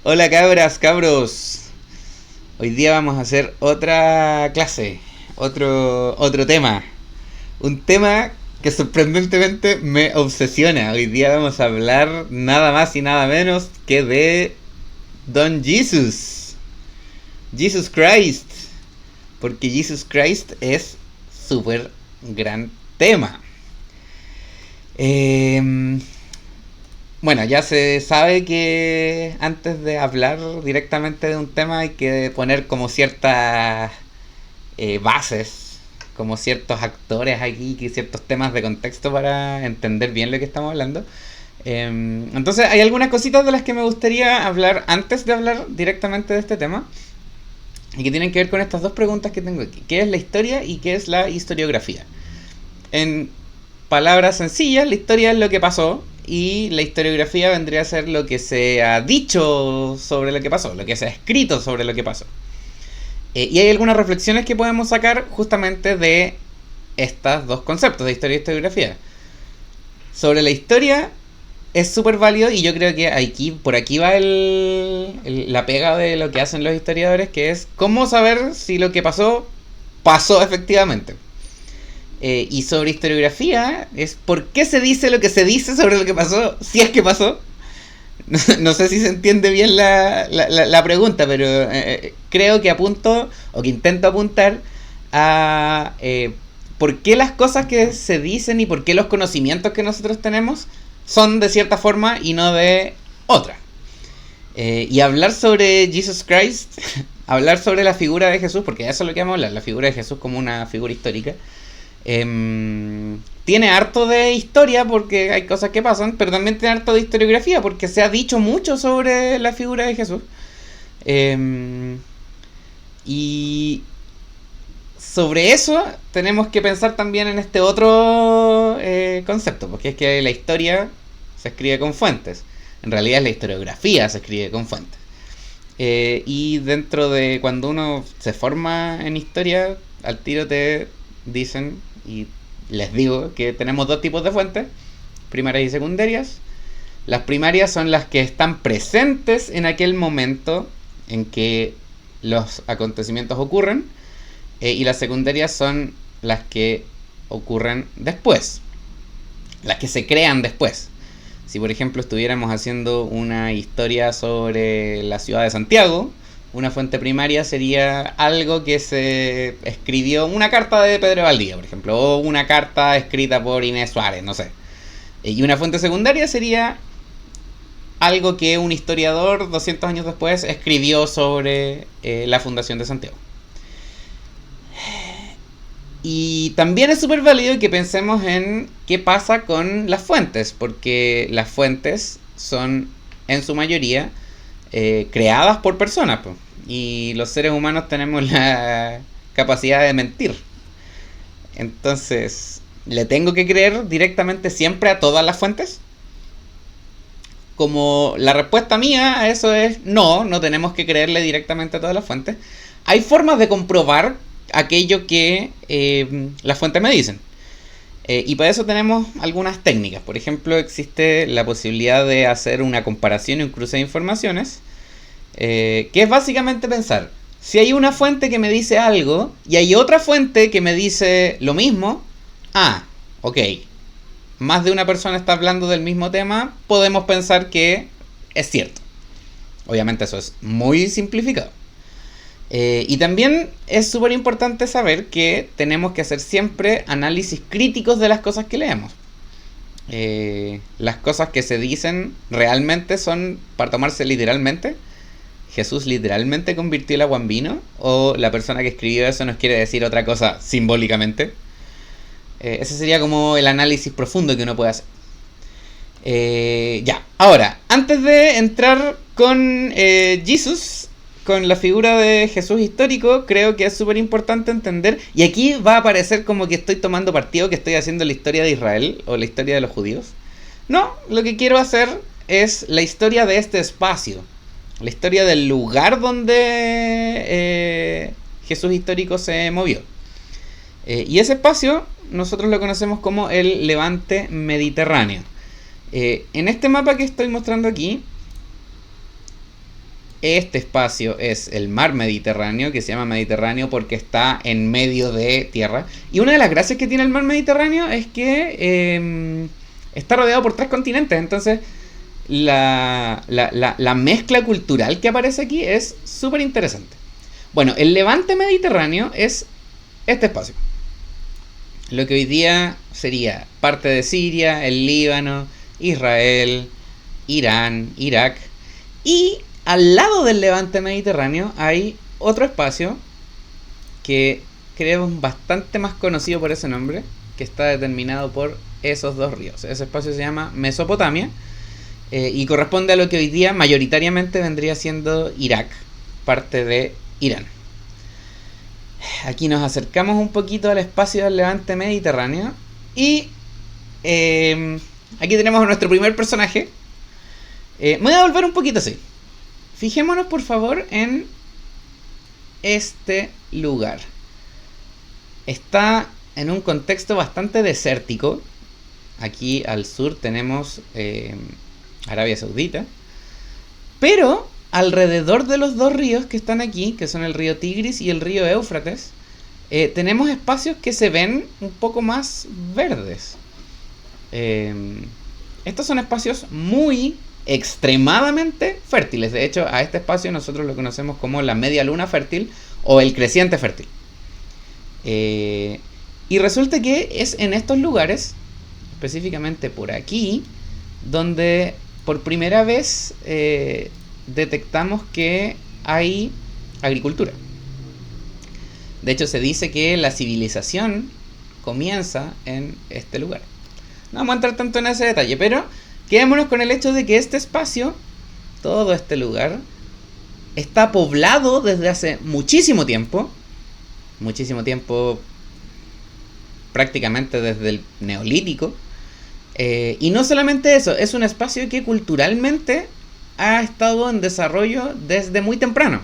Hola cabras, cabros. Hoy día vamos a hacer otra clase, otro tema. Un tema que sorprendentemente me obsesiona. Hoy día vamos a hablar nada más y nada menos que de Don Jesus. Jesus Christ. Porque Jesus Christ es súper gran tema. Eh, bueno, ya se sabe que antes de hablar directamente de un tema hay que poner como ciertas bases, como ciertos actores aquí, que ciertos temas de contexto para entender bien lo que estamos hablando. Entonces hay algunas cositas de las que me gustaría hablar antes de hablar directamente de este tema y que tienen que ver con estas dos preguntas que tengo aquí. ¿Qué es la historia y qué es la historiografía? En palabras sencillas, la historia es lo que pasó y la historiografía vendría a ser lo que se ha dicho sobre lo que pasó, lo que se ha escrito sobre lo que pasó. Y hay algunas reflexiones que podemos sacar justamente de estos dos conceptos de historia y historiografía. Sobre la historia es súper válido y yo creo que aquí, por aquí va la pega de lo que hacen los historiadores, que es cómo saber si lo que pasó, pasó efectivamente. Y sobre historiografía es por qué se dice lo que se dice sobre lo que pasó, si es que pasó. No sé si se entiende bien la pregunta, pero creo que apunto o que intento apuntar a por qué las cosas que se dicen y por qué los conocimientos que nosotros tenemos son de cierta forma y no de otra. Y hablar sobre Jesus Christ, hablar sobre la figura de Jesús, porque eso es lo que vamos a hablar, la figura de Jesús como una figura histórica. Tiene harto de historia porque hay cosas que pasan, pero también tiene harto de historiografía porque se ha dicho mucho sobre la figura de Jesús. Y sobre eso tenemos que pensar también en este otro concepto, porque es que la historia se escribe con fuentes. En realidad la historiografía se escribe con fuentes. Y dentro de cuando uno se forma en historia, al tiro te dicen y les digo que tenemos dos tipos de fuentes, primarias y secundarias. Las primarias son las que están presentes en aquel momento en que los acontecimientos ocurren, y las secundarias son las que ocurren después, las que se crean después. Si por ejemplo estuviéramos haciendo una historia sobre la ciudad de Santiago, una fuente primaria sería algo que se escribió, una carta de Pedro Valdivia, por ejemplo, o una carta escrita por Inés Suárez, no sé. Y una fuente secundaria sería algo que un historiador 200 años después escribió sobre la fundación de Santiago. Y también es súper válido que pensemos en qué pasa con las fuentes, porque las fuentes son en su mayoría creadas por personas, pues. Y los seres humanos tenemos la capacidad de mentir. Entonces, ¿le tengo que creer directamente siempre a todas las fuentes? Como la respuesta mía a eso es no, no tenemos que creerle directamente a todas las fuentes. Hay formas de comprobar aquello que las fuentes me dicen. Y para eso tenemos algunas técnicas. Por ejemplo, existe la posibilidad de hacer una comparación y un cruce de informaciones. Que es básicamente pensar, si hay una fuente que me dice algo y hay otra fuente que me dice lo mismo, ok, más de una persona está hablando del mismo tema, podemos pensar que es cierto. Obviamente eso es muy simplificado. Y también es súper importante saber que tenemos que hacer siempre análisis críticos de las cosas que leemos. Las cosas que se dicen realmente son para tomarse literalmente. ¿Jesús literalmente convirtió el agua en vino? ¿O la persona que escribió eso nos quiere decir otra cosa simbólicamente? Ese sería como el análisis profundo que uno puede hacer. Ahora, antes de entrar con Jesús, con la figura de Jesús histórico, creo que es súper importante entender, y aquí va a parecer como que estoy tomando partido, que estoy haciendo la historia de Israel o la historia de los judíos. No, lo que quiero hacer es la historia de este espacio. La historia del lugar donde Jesús histórico se movió. Y ese espacio nosotros lo conocemos como el Levante Mediterráneo. En este mapa que estoy mostrando aquí, Este espacio es el mar Mediterráneo, que se llama Mediterráneo porque está en medio de tierra. Y una de las gracias que tiene el mar Mediterráneo es que está rodeado por 3 continentes. Entonces, la mezcla cultural que aparece aquí es súper interesante. Bueno, el levante mediterráneo es este espacio. Lo que hoy día sería parte de Siria, el Líbano, Israel, Irán, Irak. Y al lado del levante mediterráneo hay otro espacio que creo es bastante más conocido por ese nombre, que está determinado por esos 2 ríos. Ese espacio se llama Mesopotamia y corresponde a lo que hoy día mayoritariamente vendría siendo Irak, parte de Irán. Aquí nos acercamos un poquito al espacio del levante mediterráneo y aquí tenemos a nuestro primer personaje. Me voy a volver un poquito así. Fijémonos por favor en este lugar. Está en un contexto bastante desértico. Aquí al sur tenemos Arabia Saudita. Pero alrededor de los 2 ríos que están aquí, que son el río Tigris y el río Éufrates, tenemos espacios que se ven un poco más verdes. Estos son espacios muy extremadamente fértiles. De hecho, a este espacio nosotros lo conocemos como la media luna fértil o el creciente fértil. Y resulta que es en estos lugares, específicamente por aquí, donde por primera vez detectamos que hay agricultura. De hecho, se dice que la civilización comienza en este lugar. No vamos a entrar tanto en ese detalle, pero quedémonos con el hecho de que este espacio, todo este lugar, está poblado desde hace muchísimo tiempo prácticamente desde el Neolítico. Y no solamente eso, es un espacio que culturalmente ha estado en desarrollo desde muy temprano.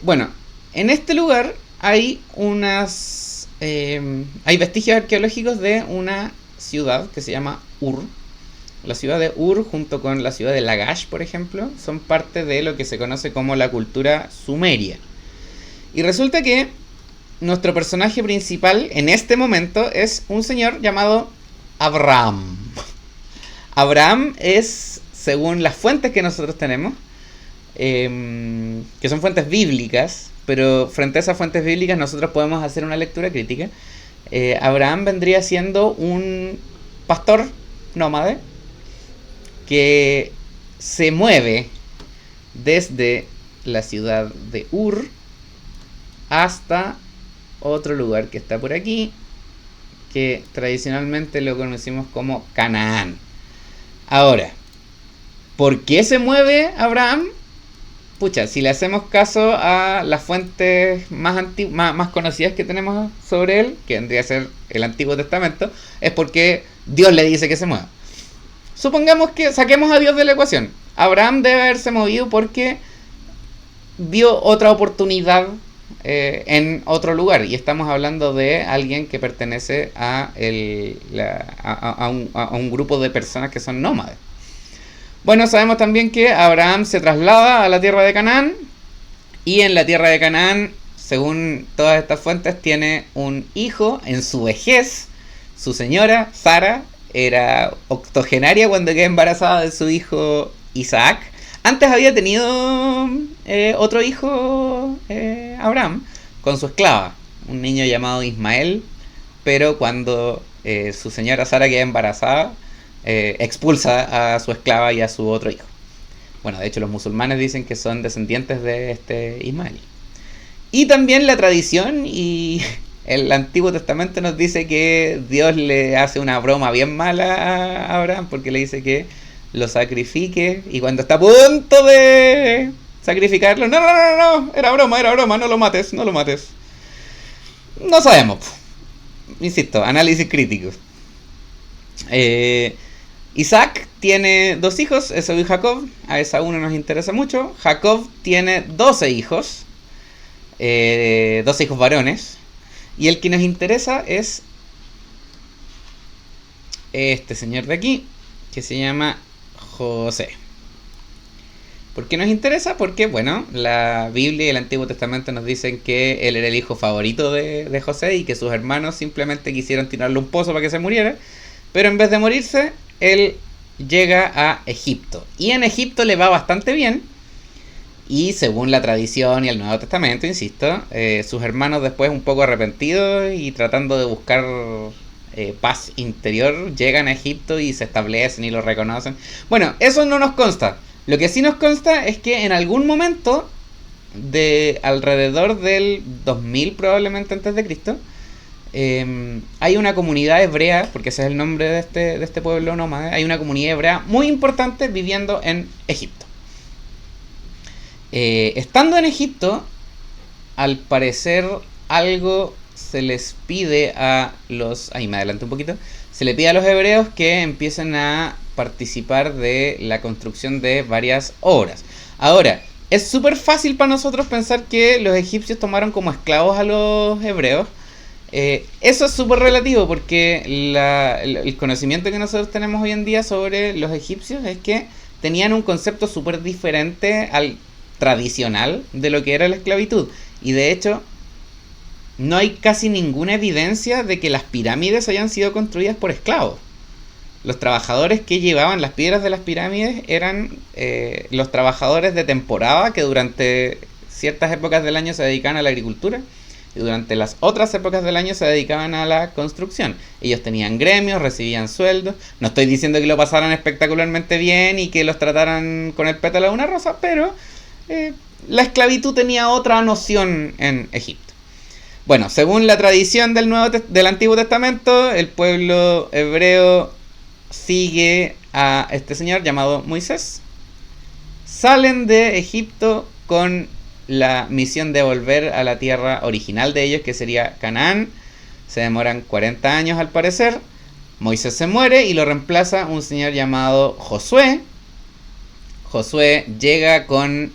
Bueno, en este lugar hay hay vestigios arqueológicos de una ciudad que se llama Ur. La ciudad de Ur junto con la ciudad de Lagash, por ejemplo, son parte de lo que se conoce como la cultura sumeria. Y resulta que nuestro personaje principal en este momento es un señor llamado Abraham. Abraham es, según las fuentes que nosotros tenemos, que son fuentes bíblicas, pero frente a esas fuentes bíblicas nosotros podemos hacer una lectura crítica. Abraham vendría siendo un pastor nómade que se mueve desde la ciudad de Ur hasta otro lugar que está por aquí, que tradicionalmente lo conocimos como Canaán. Ahora, ¿por qué se mueve Abraham? Pucha, si le hacemos caso a las fuentes más conocidas que tenemos sobre él, que vendría a ser el Antiguo Testamento, es porque Dios le dice que se mueva. Supongamos que saquemos a Dios de la ecuación. Abraham debe haberse movido porque vio otra oportunidad en otro lugar, y estamos hablando de alguien que pertenece a un grupo de personas que son nómades. Bueno, sabemos también que Abraham se traslada a la tierra de Canaán, y en la tierra de Canaán, según todas estas fuentes, tiene un hijo en su vejez. Su señora, Sara, era octogenaria cuando quedó embarazada de su hijo Isaac. Antes había tenido otro hijo, Abraham, con su esclava, un niño llamado Ismael, pero cuando su señora Sara queda embarazada, expulsa a su esclava y a su otro hijo. Bueno, de hecho los musulmanes dicen que son descendientes de este Ismael. Y también la tradición y el Antiguo Testamento nos dice que Dios le hace una broma bien mala a Abraham, porque le dice que lo sacrifique, y cuando está a punto de sacrificarlo, no, era broma, no lo mates. No sabemos. Insisto, análisis crítico. Isaac tiene 2 hijos, Esaú y Jacob. A Esaú no nos interesa mucho. Jacob tiene 12 hijos, 12 hijos varones. Y el que nos interesa es este señor de aquí, que se llama José. ¿Por qué nos interesa? Porque, bueno, la Biblia y el Antiguo Testamento nos dicen que él era el hijo favorito de José y que sus hermanos simplemente quisieron tirarle un pozo para que se muriera. Pero en vez de morirse, él llega a Egipto. Y en Egipto le va bastante bien. Y según la tradición y el Nuevo Testamento, insisto, sus hermanos después un poco arrepentidos y tratando de buscar paz interior, llegan a Egipto y se establecen y lo reconocen. Bueno, eso no nos consta. Lo que sí nos consta es que en algún momento, de alrededor del 2000 probablemente antes de Cristo, hay una comunidad hebrea, porque ese es el nombre de este pueblo nómade, hay una comunidad hebrea muy importante viviendo en Egipto. Estando en Egipto, al parecer algo se les pide a los... Ahí me adelanto un poquito. Se le pide a los hebreos que empiecen a participar de la construcción de varias obras. Ahora, es súper fácil para nosotros pensar que los egipcios tomaron como esclavos a los hebreos. Eso es súper relativo porque el conocimiento que nosotros tenemos hoy en día sobre los egipcios es que tenían un concepto súper diferente al tradicional de lo que era la esclavitud. Y de hecho, no hay casi ninguna evidencia de que las pirámides hayan sido construidas por esclavos. Los trabajadores que llevaban las piedras de las pirámides eran los trabajadores de temporada que durante ciertas épocas del año se dedicaban a la agricultura y durante las otras épocas del año se dedicaban a la construcción. Ellos tenían gremios, recibían sueldos. No estoy diciendo que lo pasaran espectacularmente bien y que los trataran con el pétalo de una rosa, pero la esclavitud tenía otra noción en Egipto. Bueno, según la tradición del Antiguo Testamento, el pueblo hebreo sigue a este señor llamado Moisés. Salen de Egipto con la misión de volver a la tierra original de ellos, que sería Canaán. Se demoran 40 años al parecer. Moisés se muere y lo reemplaza un señor llamado Josué. Josué llega con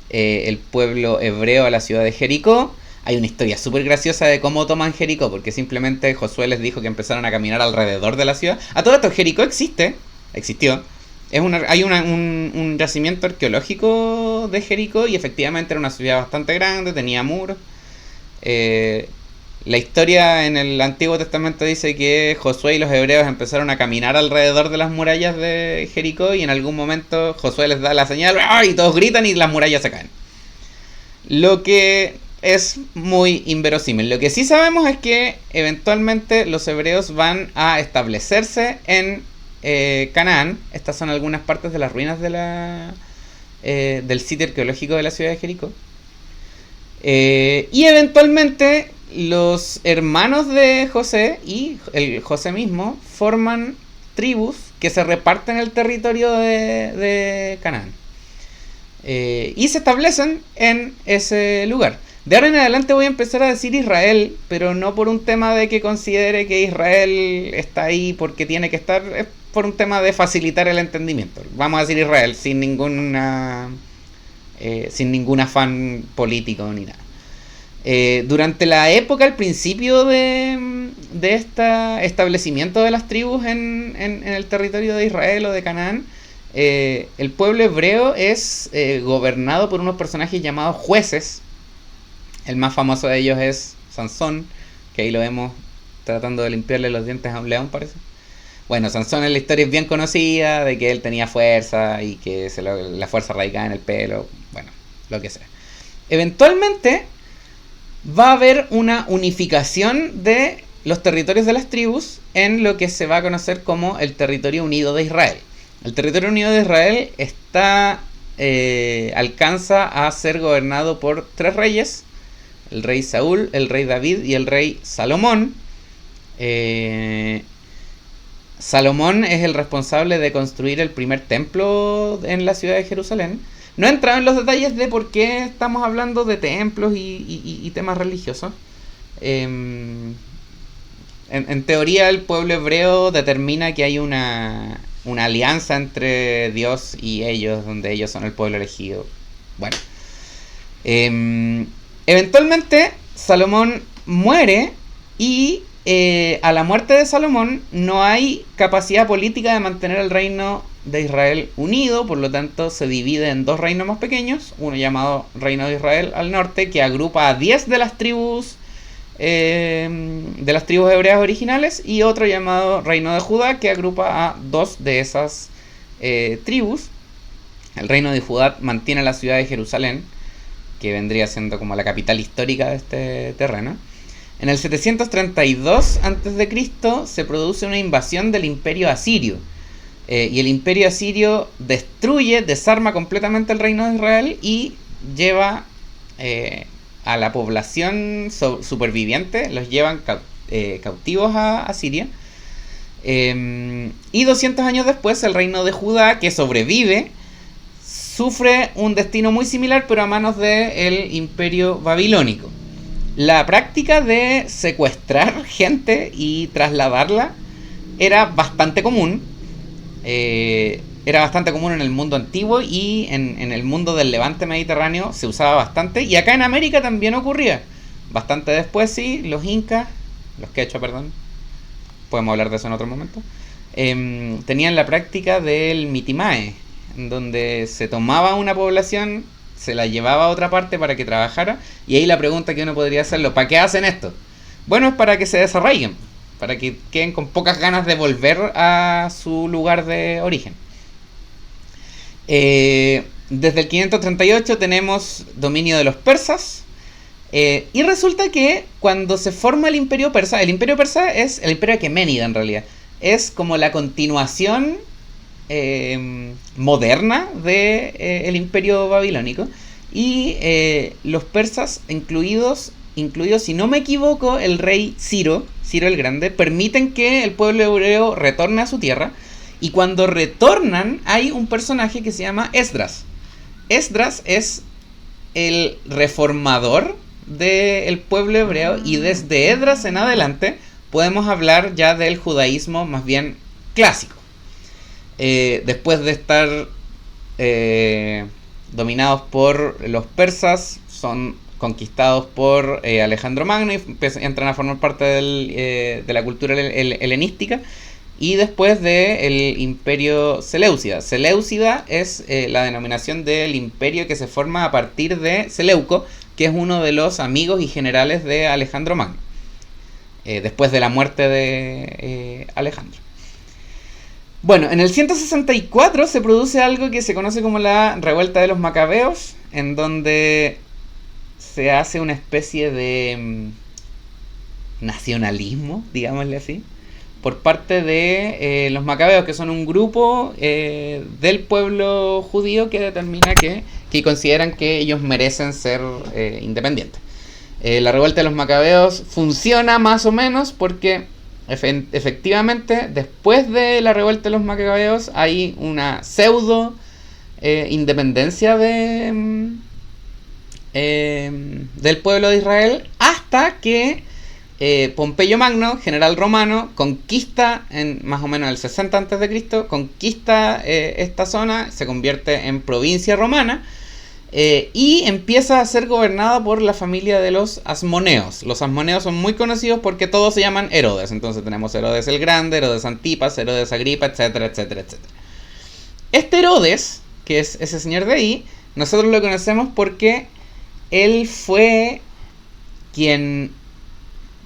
el pueblo hebreo a la ciudad de Jericó. Hay una historia súper graciosa de cómo toman Jericó, porque simplemente Josué les dijo que empezaron a caminar alrededor de la ciudad. A todo esto, Jericó existió. Hay un yacimiento arqueológico de Jericó y efectivamente era una ciudad bastante grande, tenía muros. La historia en el Antiguo Testamento dice que Josué y los hebreos empezaron a caminar alrededor de las murallas de Jericó y en algún momento Josué les da la señal y todos gritan y las murallas se caen. Lo que es muy inverosímil. Lo que sí sabemos es que eventualmente los hebreos van a establecerse en Canaán. Estas son algunas partes de las ruinas del sitio arqueológico de la ciudad de Jericó. Y eventualmente los hermanos de José y el José mismo forman tribus que se reparten el territorio de Canaán. Y se establecen en ese lugar. De ahora en adelante voy a empezar a decir Israel, pero no por un tema de que considere que Israel está ahí porque tiene que estar, es por un tema de facilitar el entendimiento. Vamos a decir Israel sin ningún afán político ni nada. Durante la época, al principio de este establecimiento de las tribus en el territorio de Israel o de Canaán, el pueblo hebreo es gobernado por unos personajes llamados jueces. El más famoso de ellos es Sansón, que ahí lo vemos tratando de limpiarle los dientes a un león, parece. Bueno, Sansón en la historia es bien conocida, de que él tenía fuerza y que la fuerza radicaba en el pelo, bueno, lo que sea. Eventualmente va a haber una unificación de los territorios de las tribus en lo que se va a conocer como el Territorio Unido de Israel. El Territorio Unido de Israel alcanza a ser gobernado por 3 reyes: el rey Saúl, el rey David y el rey Salomón. Salomón es el responsable de construir el primer templo en la ciudad de Jerusalén. No he entrado en los detalles de por qué estamos hablando de templos y temas religiosos. En teoría, el pueblo hebreo determina que hay una alianza entre Dios y ellos, donde ellos son el pueblo elegido. Bueno, eventualmente Salomón muere y a la muerte de Salomón no hay capacidad política de mantener el reino de Israel unido, por lo tanto se divide en dos reinos más pequeños, uno llamado Reino de Israel al norte, que agrupa a 10 de las tribus hebreas originales, y otro llamado Reino de Judá, que agrupa a 2 de esas tribus. El Reino de Judá mantiene la ciudad de Jerusalén, que vendría siendo como la capital histórica de este terreno. En el 732 a.C. se produce una invasión del Imperio Asirio, y el Imperio Asirio desarma completamente el Reino de Israel y lleva a la población superviviente, los llevan cautivos a Siria. Y 200 años después el Reino de Judá, que sobrevive, sufre un destino muy similar, pero a manos del Imperio Babilónico. La práctica de secuestrar gente y trasladarla era bastante común. Era bastante común en el mundo antiguo, y en el mundo del levante mediterráneo se usaba bastante. Y acá en América también ocurría. Bastante después, sí, los quechua, perdón. Podemos hablar de eso en otro momento. Tenían la práctica del mitimae, en donde se tomaba una población, se la llevaba a otra parte para que trabajara. Y ahí la pregunta que uno podría hacerlo: ¿para qué hacen esto? Bueno, es para que se desarrollen, para que queden con pocas ganas de volver a su lugar de origen. Desde el 538 tenemos dominio de los persas, y resulta que cuando se forma el imperio persa es el imperio aqueménida en realidad, es como la continuación moderna del imperio babilónico, y los persas, incluidos, si no me equivoco, el rey Ciro el Grande, permiten que el pueblo hebreo retorne a su tierra. Y cuando retornan, hay un personaje que se llama Esdras. Esdras es el reformador del pueblo hebreo, y desde Esdras en adelante podemos hablar ya del judaísmo más bien clásico. Después de estar dominados por los persas, son conquistados por Alejandro Magno y entran a formar parte de la cultura helenística. Y después del imperio Seleucida. Seleucida es la denominación del imperio que se forma a partir de Seleuco, que es uno de los amigos y generales de Alejandro Magno, después de la muerte de Alejandro. Bueno, en el 164 se produce algo que se conoce como la revuelta de los macabeos, en donde se hace una especie de nacionalismo, digámosle así, por parte de los macabeos, que son un grupo del pueblo judío que determina que consideran que ellos merecen ser independientes. La revuelta de los macabeos funciona más o menos porque efectivamente después de la revuelta de los macabeos hay una pseudo independencia del pueblo de Israel, hasta que Pompeyo Magno, general romano, conquista en más o menos el 60 a.C., conquista esta zona, se convierte en provincia romana, y empieza a ser gobernada por la familia de los Asmoneos. Los Asmoneos son muy conocidos porque todos se llaman Herodes. Entonces tenemos Herodes el Grande, Herodes Antipas, Herodes Agripa, etcétera, etcétera, etcétera. Este Herodes, que es ese señor de ahí, nosotros lo conocemos porque él fue quien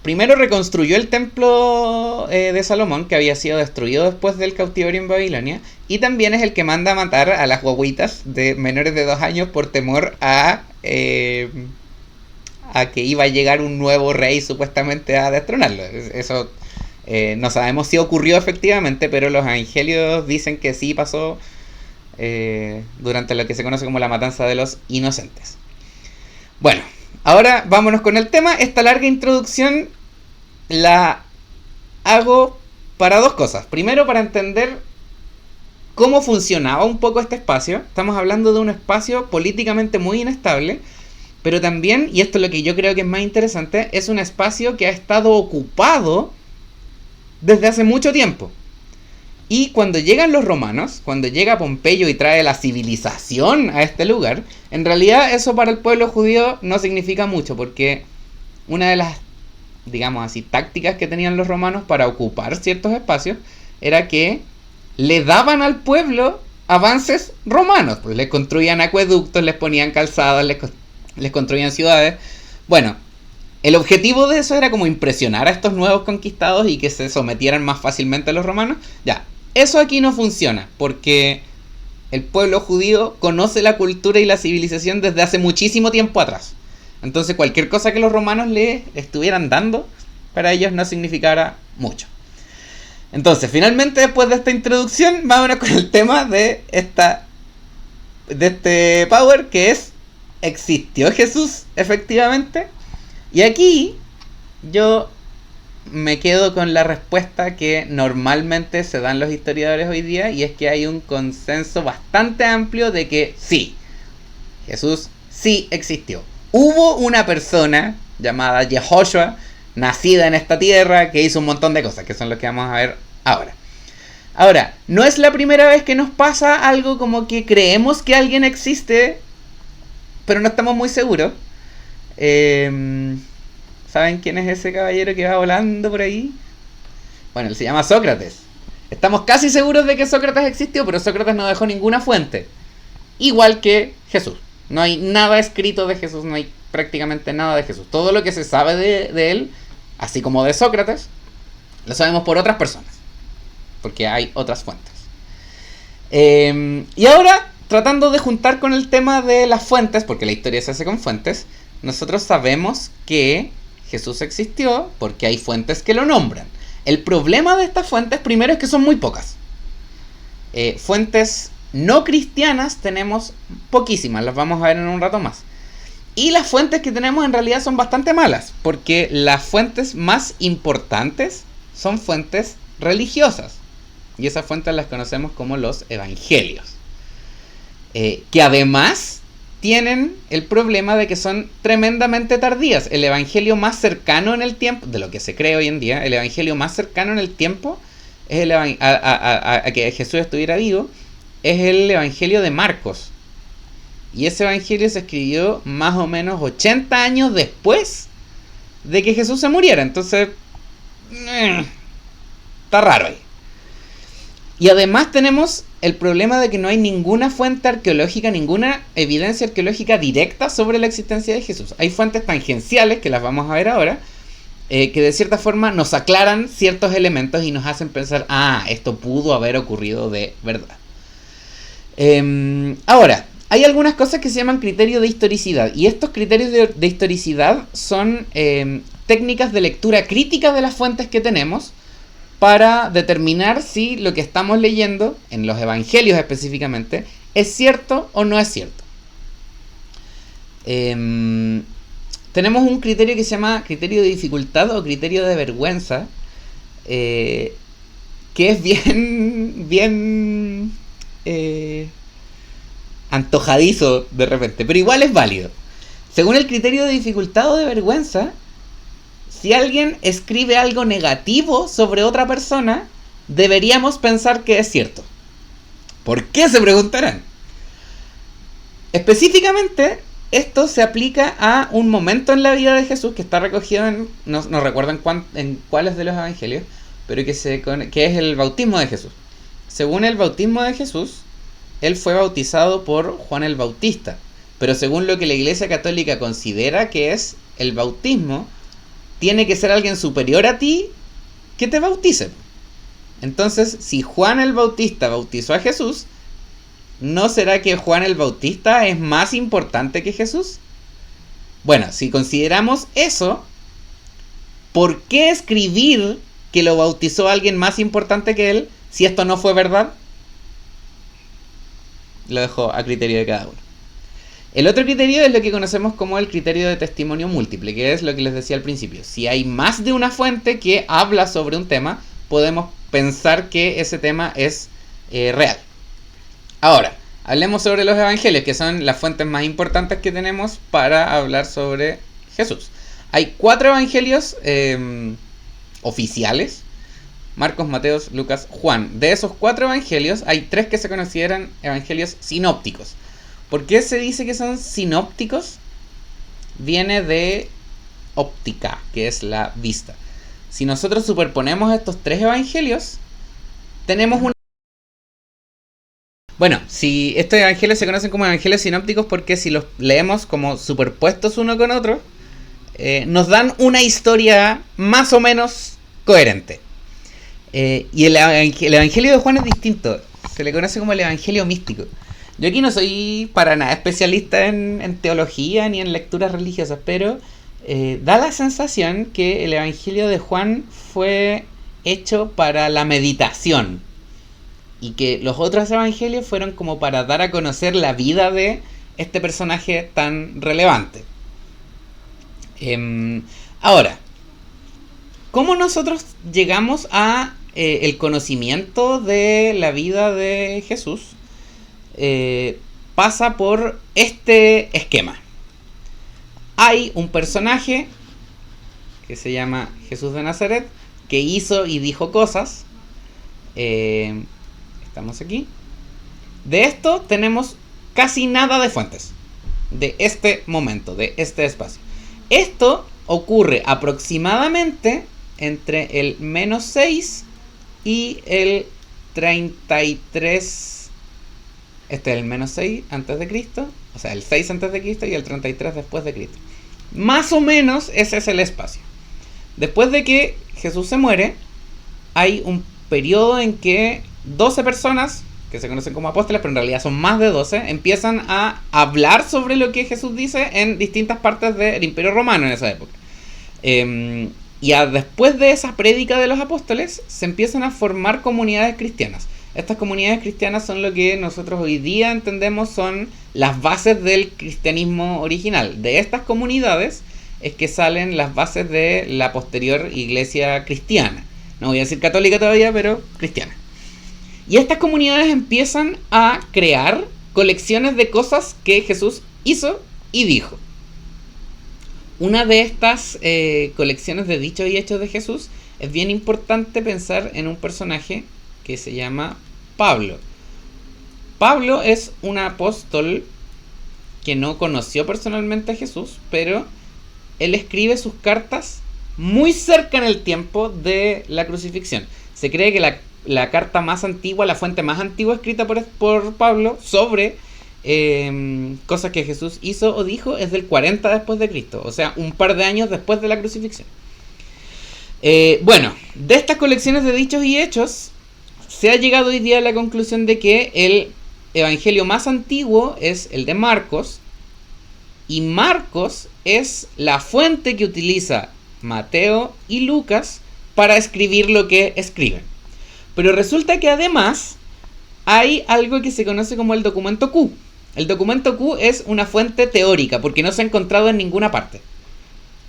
primero reconstruyó el templo de Salomón, que había sido destruido después del cautiverio en Babilonia, y también es el que manda a matar a las guaguitas de menores de 2 años por temor a que iba a llegar un nuevo rey supuestamente a destronarlo. Eso no sabemos si ocurrió efectivamente, pero los evangelios dicen que sí pasó durante lo que se conoce como la matanza de los inocentes. Bueno, ahora vámonos con el tema. Esta larga introducción la hago para dos cosas. Primero, para entender cómo funcionaba un poco este espacio. Estamos hablando de un espacio políticamente muy inestable, pero también, y esto es lo que yo creo que es más interesante, es un espacio que ha estado ocupado desde hace mucho tiempo. Y cuando llegan los romanos, cuando llega Pompeyo y trae la civilización a este lugar, en realidad eso para el pueblo judío no significa mucho, porque una de las digamos así, tácticas que tenían los romanos para ocupar ciertos espacios, era que le daban al pueblo avances romanos. Pues les construían acueductos, les ponían calzadas, les construían ciudades. Bueno, el objetivo de eso era como impresionar a estos nuevos conquistados y que se sometieran más fácilmente a los romanos. Ya, eso aquí no funciona, porque el pueblo judío conoce la cultura y la civilización desde hace muchísimo tiempo atrás. Entonces cualquier cosa que los romanos le estuvieran dando, para ellos no significara mucho. Entonces, finalmente, después de esta introducción, vámonos con el tema de este Power, que es: ¿existió Jesús efectivamente? Y aquí yo me quedo con la respuesta que normalmente se dan los historiadores hoy día, y es que hay un consenso bastante amplio de que sí, Jesús sí existió. Hubo una persona llamada Yehoshua, nacida en esta tierra, que hizo un montón de cosas, que son los que vamos a ver ahora. Ahora, no es la primera vez que nos pasa algo como que creemos que alguien existe, pero no estamos muy seguros. ¿Saben quién es ese caballero que va volando por ahí? Bueno, él se llama Sócrates. Estamos casi seguros de que Sócrates existió, pero Sócrates no dejó ninguna fuente. Igual que Jesús. No hay nada escrito de Jesús, no hay prácticamente nada de Jesús. Todo lo que se sabe de él, así como de Sócrates, lo sabemos por otras personas, porque hay otras fuentes. Y ahora, tratando de juntar con el tema de las fuentes, porque la historia se hace con fuentes, nosotros sabemos que Jesús existió porque hay fuentes que lo nombran. El problema de estas fuentes, primero, es que son muy pocas. Fuentes no cristianas tenemos poquísimas, las vamos a ver en un rato más. Y las fuentes que tenemos en realidad son bastante malas, porque las fuentes más importantes son fuentes religiosas. Y esas fuentes las conocemos como los evangelios. Que además tienen el problema de que son tremendamente tardías. El evangelio más cercano en el tiempo, de lo que se cree hoy en día, el evangelio más cercano en el tiempo es a que Jesús estuviera vivo, es el evangelio de Marcos. Y ese evangelio se escribió más o menos 80 años después de que Jesús se muriera. Entonces, está raro ahí. Y además tenemos el problema de que no hay ninguna fuente arqueológica, ninguna evidencia arqueológica directa sobre la existencia de Jesús. Hay fuentes tangenciales, que las vamos a ver ahora, que de cierta forma nos aclaran ciertos elementos y nos hacen pensar, esto pudo haber ocurrido de verdad. Ahora, hay algunas cosas que se llaman criterios de historicidad, y estos criterios de historicidad son técnicas de lectura crítica de las fuentes que tenemos para determinar si lo que estamos leyendo, en los evangelios específicamente, es cierto o no es cierto. Tenemos un criterio que se llama criterio de dificultad o criterio de vergüenza, que es bien antojadizo de repente, pero igual es válido. Según el criterio de dificultad o de vergüenza, si alguien escribe algo negativo sobre otra persona, deberíamos pensar que es cierto. ¿Por qué? Se preguntarán. Específicamente, esto se aplica a un momento en la vida de Jesús que está recogido no recuerdo en cuáles de los evangelios, pero que es el bautismo de Jesús. Según el bautismo de Jesús, él fue bautizado por Juan el Bautista, pero según lo que la Iglesia Católica considera que es el bautismo, tiene que ser alguien superior a ti que te bautice. Entonces, si Juan el Bautista bautizó a Jesús, ¿no será que Juan el Bautista es más importante que Jesús? Bueno, si consideramos eso, ¿por qué escribir que lo bautizó alguien más importante que él si esto no fue verdad? Lo dejo a criterio de cada uno. El otro criterio es lo que conocemos como el criterio de testimonio múltiple, que es lo que les decía al principio. Si hay más de una fuente que habla sobre un tema, podemos pensar que ese tema es real. Ahora, hablemos sobre los evangelios, que son las fuentes más importantes que tenemos para hablar sobre Jesús. Hay 4 evangelios oficiales: Marcos, Mateo, Lucas, Juan. De esos 4 evangelios, hay 3 que se consideran evangelios sinópticos. ¿Por qué se dice que son sinópticos? Viene de óptica, que es la vista. Si nosotros superponemos estos tres evangelios, tenemos una... Bueno, si estos evangelios se conocen como evangelios sinópticos porque si los leemos como superpuestos uno con otro, nos dan una historia más o menos coherente. Y el evangelio de Juan es distinto. Se le conoce como el evangelio místico. Yo aquí no soy para nada especialista en teología ni en lecturas religiosas, pero da la sensación que el evangelio de Juan fue hecho para la meditación y que los otros evangelios fueron como para dar a conocer la vida de este personaje tan relevante. Ahora, ¿cómo nosotros llegamos a el conocimiento de la vida de Jesús? Pasa por este esquema. Hay un personaje que se llama Jesús de Nazaret, que hizo y dijo cosas. Estamos aquí. De esto tenemos casi nada de fuentes. De este momento, de este espacio. Esto ocurre aproximadamente entre el menos 6 y el 33. Este es el menos 6 antes de Cristo. O sea, el 6 antes de Cristo y el 33 después de Cristo. Más o menos ese es el espacio. Después de que Jesús se muere, hay un periodo en que 12 personas, que se conocen como apóstoles, pero en realidad son más de 12, empiezan a hablar sobre lo que Jesús dice en distintas partes del Imperio Romano en esa época. Y después de esa prédica de los apóstoles, se empiezan a formar comunidades cristianas. Estas comunidades cristianas son lo que nosotros hoy día entendemos son las bases del cristianismo original. De estas comunidades es que salen las bases de la posterior iglesia cristiana. No voy a decir católica todavía, pero cristiana. Y estas comunidades empiezan a crear colecciones de cosas que Jesús hizo y dijo. Una de estas colecciones de dichos y hechos de Jesús es bien importante pensar en un personaje que se llama Pablo. Pablo es un apóstol que no conoció personalmente a Jesús, pero él escribe sus cartas muy cerca en el tiempo de la crucifixión. Se cree que la carta más antigua, la fuente más antigua escrita por Pablo sobre cosas que Jesús hizo o dijo es del 40 después de Cristo, o sea, un par de años después de la crucifixión. Bueno, de estas colecciones de dichos y hechos se ha llegado hoy día a la conclusión de que el evangelio más antiguo es el de Marcos, y Marcos es la fuente que utiliza Mateo y Lucas para escribir lo que escriben. Pero resulta que además hay algo que se conoce como el documento Q. El documento Q es una fuente teórica porque no se ha encontrado en ninguna parte.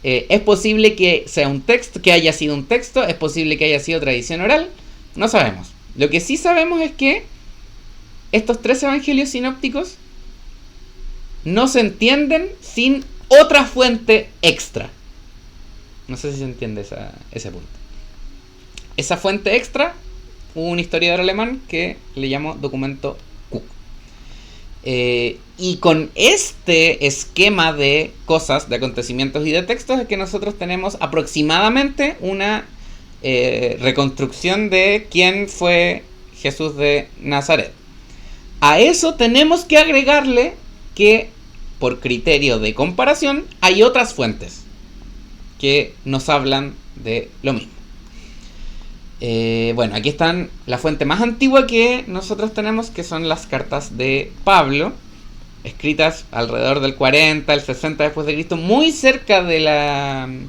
Es posible que sea un texto, que haya sido un texto, es posible que haya sido tradición oral, no sabemos. Lo que sí sabemos es que estos tres evangelios sinópticos no se entienden sin otra fuente extra. No sé si se entiende ese punto. Esa fuente extra, un historiador alemán que le llamó documento Q. Y con este esquema de cosas, de acontecimientos y de textos es que nosotros tenemos aproximadamente una reconstrucción de quién fue Jesús de Nazaret. A eso tenemos que agregarle que, por criterio de comparación, hay otras fuentes que nos hablan de lo mismo. Bueno, aquí están la fuente más antigua que nosotros tenemos, que son las cartas de Pablo, escritas alrededor del 40, el 60 después de Cristo, muy cerca del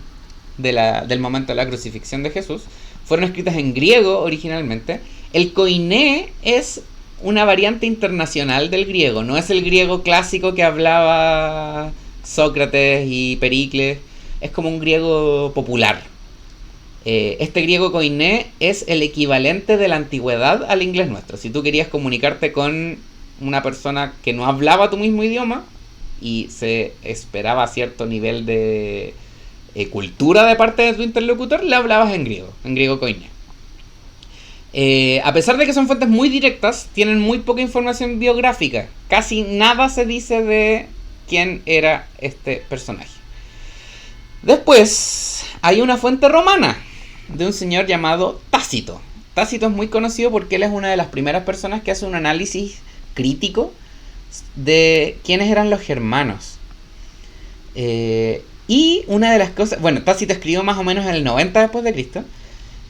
momento de la crucifixión de Jesús. Fueron escritas en griego originalmente. El koiné es una variante internacional del griego, no es el griego clásico que hablaba Sócrates y Pericles, es como un griego popular. Este griego koiné es el equivalente de la antigüedad al inglés nuestro. Si tú querías comunicarte con una persona que no hablaba tu mismo idioma y se esperaba cierto nivel de cultura de parte de tu interlocutor, le hablabas en griego koiné. A pesar de que son fuentes muy directas, tienen muy poca información biográfica. Casi nada se dice de quién era este personaje. Después hay una fuente romana de un señor llamado Tácito. Tácito es muy conocido porque él es una de las primeras personas que hace un análisis crítico de quiénes eran los germanos. Y una de las cosas... Bueno, Tácito escribió más o menos en el 90 después de Cristo.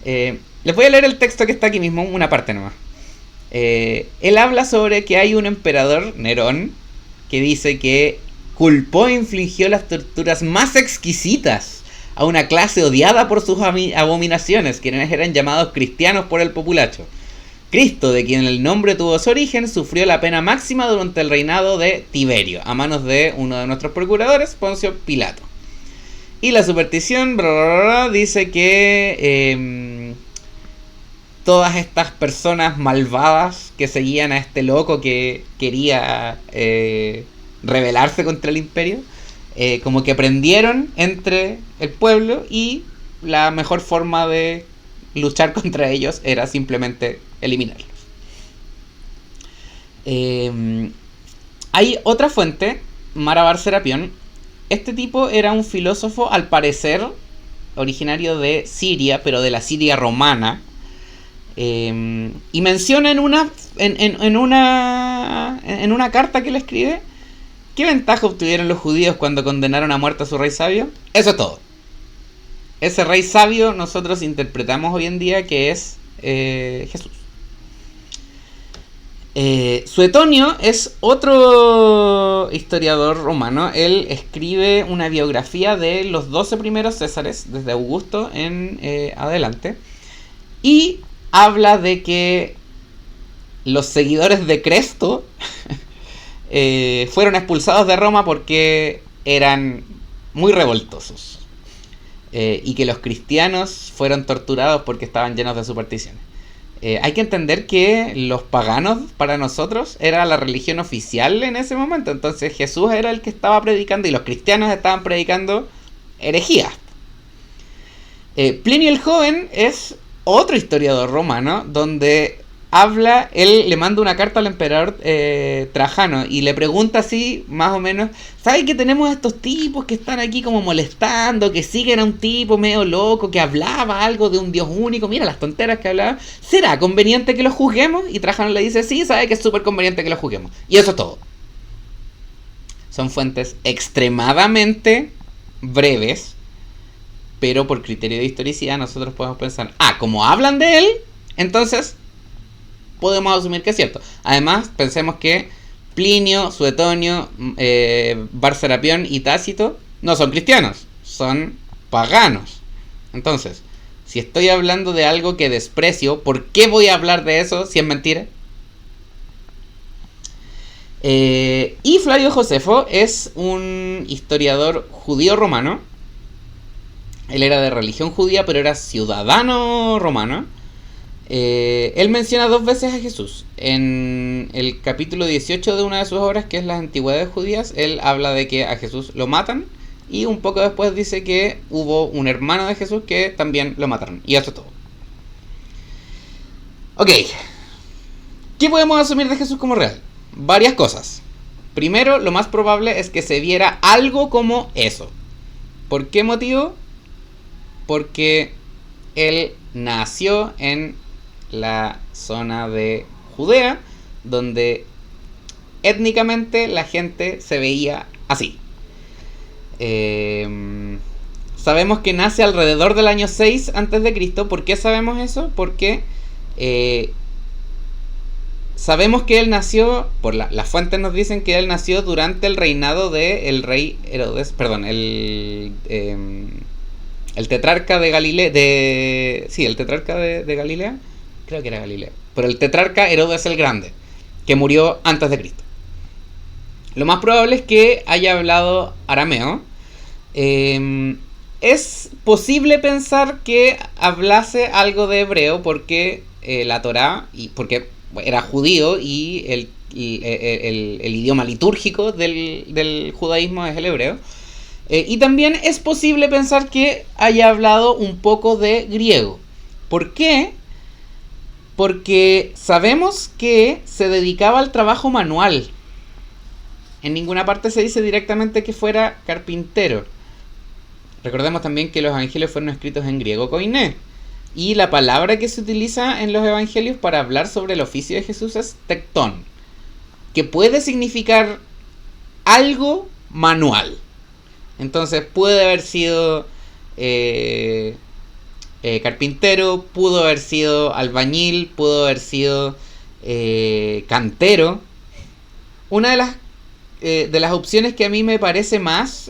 Les voy a leer el texto que está aquí mismo, una parte nomás. Él habla sobre que hay un emperador, Nerón, que dice que culpó e infligió las torturas más exquisitas a una clase odiada por sus abominaciones, quienes eran llamados cristianos por el populacho. Cristo, de quien el nombre tuvo su origen, sufrió la pena máxima durante el reinado de Tiberio, a manos de uno de nuestros procuradores, Poncio Pilato. Y la superstición dice que todas estas personas malvadas que seguían a este loco que quería rebelarse contra el imperio, como que aprendieron entre el pueblo, y la mejor forma de luchar contra ellos era simplemente eliminarlos. Hay otra fuente, Marabar Serapión. Este tipo era un filósofo, al parecer originario de Siria, pero de la Siria romana. Y menciona en una carta que le escribe, ¿qué ventaja obtuvieron los judíos cuando condenaron a muerte a su rey sabio? Eso es todo. Ese rey sabio nosotros interpretamos hoy en día que es Jesús. Suetonio es otro historiador romano. Él escribe una biografía de los 12 primeros césares, desde Augusto en adelante, y habla de que los seguidores de Cresto fueron expulsados de Roma porque eran muy revoltosos, y que los cristianos fueron torturados porque estaban llenos de supersticiones. Hay que entender que los paganos para nosotros era la religión oficial en ese momento. Entonces Jesús era el que estaba predicando y los cristianos estaban predicando herejías. Plinio el Joven es otro historiador romano donde habla, él le manda una carta al emperador Trajano y le pregunta así, más o menos, ¿sabes que tenemos estos tipos que están aquí como molestando, que siguen a un tipo medio loco, que hablaba algo de un dios único, mira las tonteras que hablaba, ¿será conveniente que los juzguemos? Y Trajano le dice, sí, sabe que es súper conveniente que los juzguemos. Y eso es todo. Son fuentes extremadamente breves, pero por criterio de historicidad nosotros podemos pensar, como hablan de él, entonces podemos asumir que es cierto. Además, pensemos que Plinio, Suetonio, Barserapión y Tácito no son cristianos, son paganos. Entonces, si estoy hablando de algo que desprecio, ¿por qué voy a hablar de eso si es mentira? Y Flavio Josefo es un historiador judío romano. Él era de religión judía, pero era ciudadano romano. Él menciona 2 veces a Jesús. En el capítulo 18 de una de sus obras, que es Las Antigüedades Judías, él habla de que a Jesús lo matan, y un poco después dice que hubo un hermano de Jesús que también lo mataron. Y eso es todo. Ok. ¿Qué podemos asumir de Jesús como real? Varias cosas. Primero, lo más probable es que se viera algo como eso. ¿Por qué motivo? Porque él nació en la zona de Judea, donde étnicamente la gente se veía así. Sabemos que nace alrededor del año 6 a.C. ¿Por qué sabemos eso? Porque sabemos que él nació, por las fuentes nos dicen que él nació durante el reinado del rey Herodes, perdón, el tetrarca de Galilea, el tetrarca de Galilea, creo que era Galilea, pero el tetrarca Herodes el Grande, que murió antes de Cristo. Lo más probable es que haya hablado arameo. Es posible pensar que hablase algo de hebreo porque la Torá, y porque era judío y el idioma litúrgico del judaísmo es el hebreo. Y también es posible pensar que haya hablado un poco de griego. ¿Por qué? Porque sabemos que se dedicaba al trabajo manual. En ninguna parte se dice directamente que fuera carpintero. Recordemos también que los evangelios fueron escritos en griego koiné. Y la palabra que se utiliza en los evangelios para hablar sobre el oficio de Jesús es tectón, que puede significar algo manual. Entonces puede haber sido carpintero, pudo haber sido albañil, pudo haber sido cantero. Una de las opciones que a mí me parece más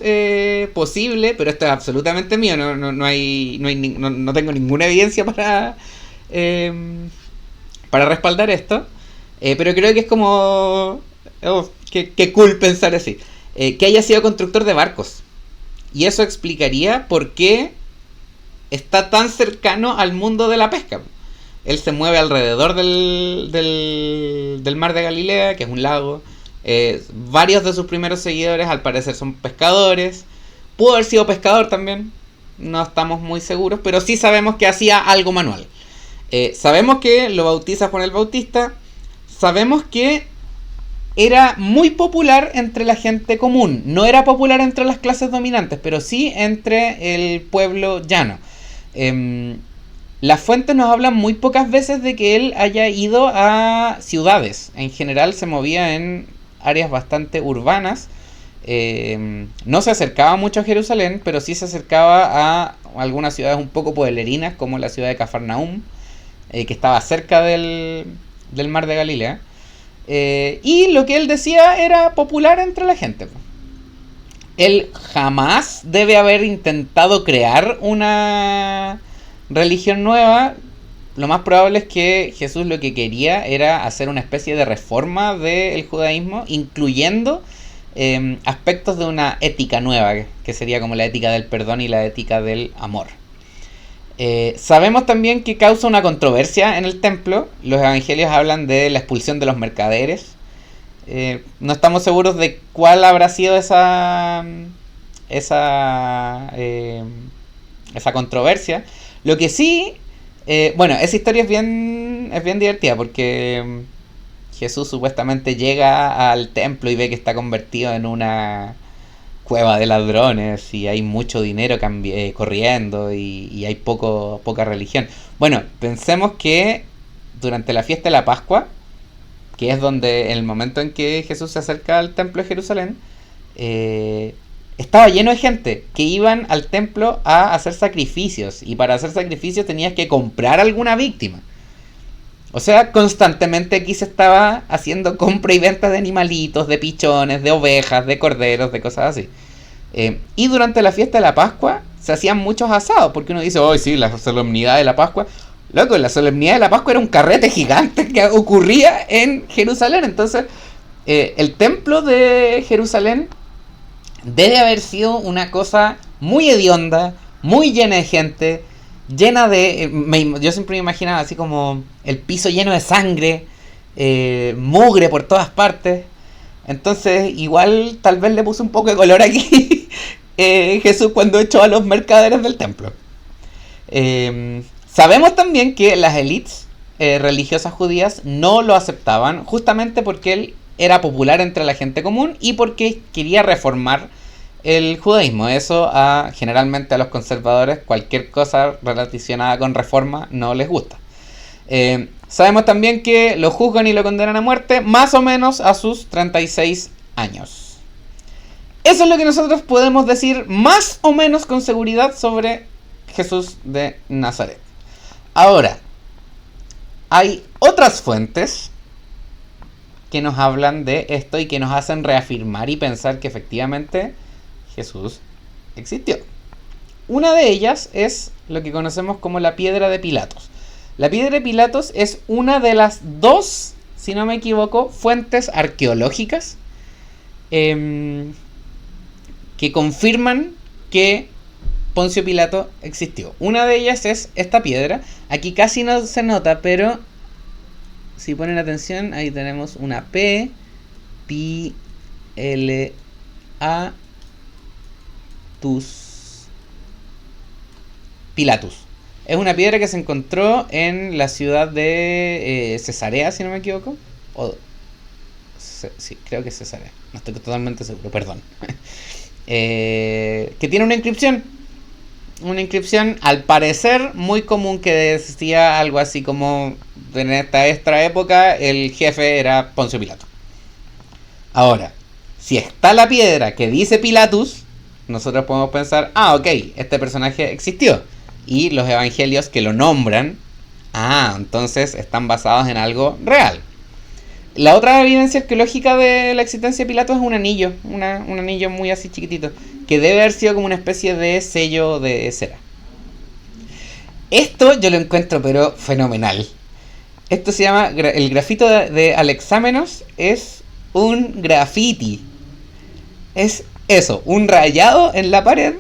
posible, pero esto es absolutamente mío, no tengo ninguna evidencia para respaldar esto, pero creo que es como que cool pensar así, que haya sido constructor de barcos, y eso explicaría por qué está tan cercano al mundo de la pesca. Él se mueve alrededor del mar de Galilea, que es un lago. Varios de sus primeros seguidores al parecer son pescadores. Pudo haber sido pescador también, no estamos muy seguros, pero sí sabemos que hacía algo manual. Sabemos que lo bautiza Juan el Bautista. Sabemos que era muy popular entre la gente común. No era popular entre las clases dominantes, pero sí entre el pueblo llano. Las fuentes nos hablan muy pocas veces de que él haya ido a ciudades. En general se movía en áreas bastante urbanas. No se acercaba mucho a Jerusalén, pero sí se acercaba a algunas ciudades un poco pueblerinas, como la ciudad de Cafarnaúm, que estaba cerca del mar de Galilea. Y lo que él decía era popular entre la gente. Él jamás debe haber intentado crear una religión nueva. Lo más probable es que Jesús lo que quería era hacer una especie de reforma del judaísmo, incluyendo aspectos de una ética nueva, que sería como la ética del perdón y la ética del amor. Sabemos también que causa una controversia en el templo. Los evangelios hablan de la expulsión de los mercaderes. No estamos seguros de cuál habrá sido esa controversia. Lo que sí, bueno, esa historia es bien divertida, porque Jesús supuestamente llega al templo y ve que está convertido en una cueva de ladrones y hay mucho dinero corriendo y hay poca religión. Bueno, pensemos que durante la fiesta de la Pascua, que es donde en el momento en que Jesús se acerca al templo de Jerusalén, estaba lleno de gente que iban al templo a hacer sacrificios, y para hacer sacrificios tenías que comprar alguna víctima. O sea, constantemente aquí se estaba haciendo compra y venta de animalitos, de pichones, de ovejas, de corderos, de cosas así. Y durante la fiesta de la Pascua se hacían muchos asados, porque uno dice, oh sí, la solemnidad de la Pascua. Loco, la solemnidad de la Pascua era un carrete gigante que ocurría en Jerusalén. Entonces, el templo de Jerusalén debe haber sido una cosa muy hedionda, muy llena de gente, llena de... yo siempre me imaginaba así como el piso lleno de sangre, mugre por todas partes. Entonces igual tal vez le puso un poco de color aquí Jesús cuando echó a los mercaderes del templo. Sabemos también que las élites religiosas judías no lo aceptaban, justamente porque él era popular entre la gente común y porque quería reformar el judaísmo. Eso generalmente a los conservadores, cualquier cosa relacionada con reforma no les gusta. Sabemos también que lo juzgan y lo condenan a muerte más o menos a sus 36 años. Eso es lo que nosotros podemos decir más o menos con seguridad sobre Jesús de Nazaret. Ahora, hay otras fuentes que nos hablan de esto y que nos hacen reafirmar y pensar que efectivamente Jesús existió. Una de ellas es lo que conocemos como la piedra de Pilatos. La piedra de Pilatos es una de las dos, si no me equivoco, fuentes arqueológicas que confirman que Poncio Pilato existió. Una de ellas es esta piedra. Aquí casi no se nota, pero si ponen atención, ahí tenemos una P, L, A, Pilatus. Es una piedra que se encontró en la ciudad de Cesarea, si no me equivoco. Sí, creo que es Cesarea. No estoy totalmente seguro, perdón. Que tiene una inscripción Una inscripción, al parecer, muy común, que decía algo así como: en esta época el jefe era Poncio Pilato. Ahora, si está la piedra que dice Pilatus, nosotros podemos pensar: ah, ok, este personaje existió. Y los evangelios que lo nombran, entonces están basados en algo real. La otra evidencia arqueológica de la existencia de Pilato es un anillo, un anillo muy así chiquitito, que debe haber sido como una especie de sello de cera. Esto yo lo encuentro pero fenomenal. Esto se llama, el grafito de Alexámenos es un graffiti. Es eso, un rayado en la pared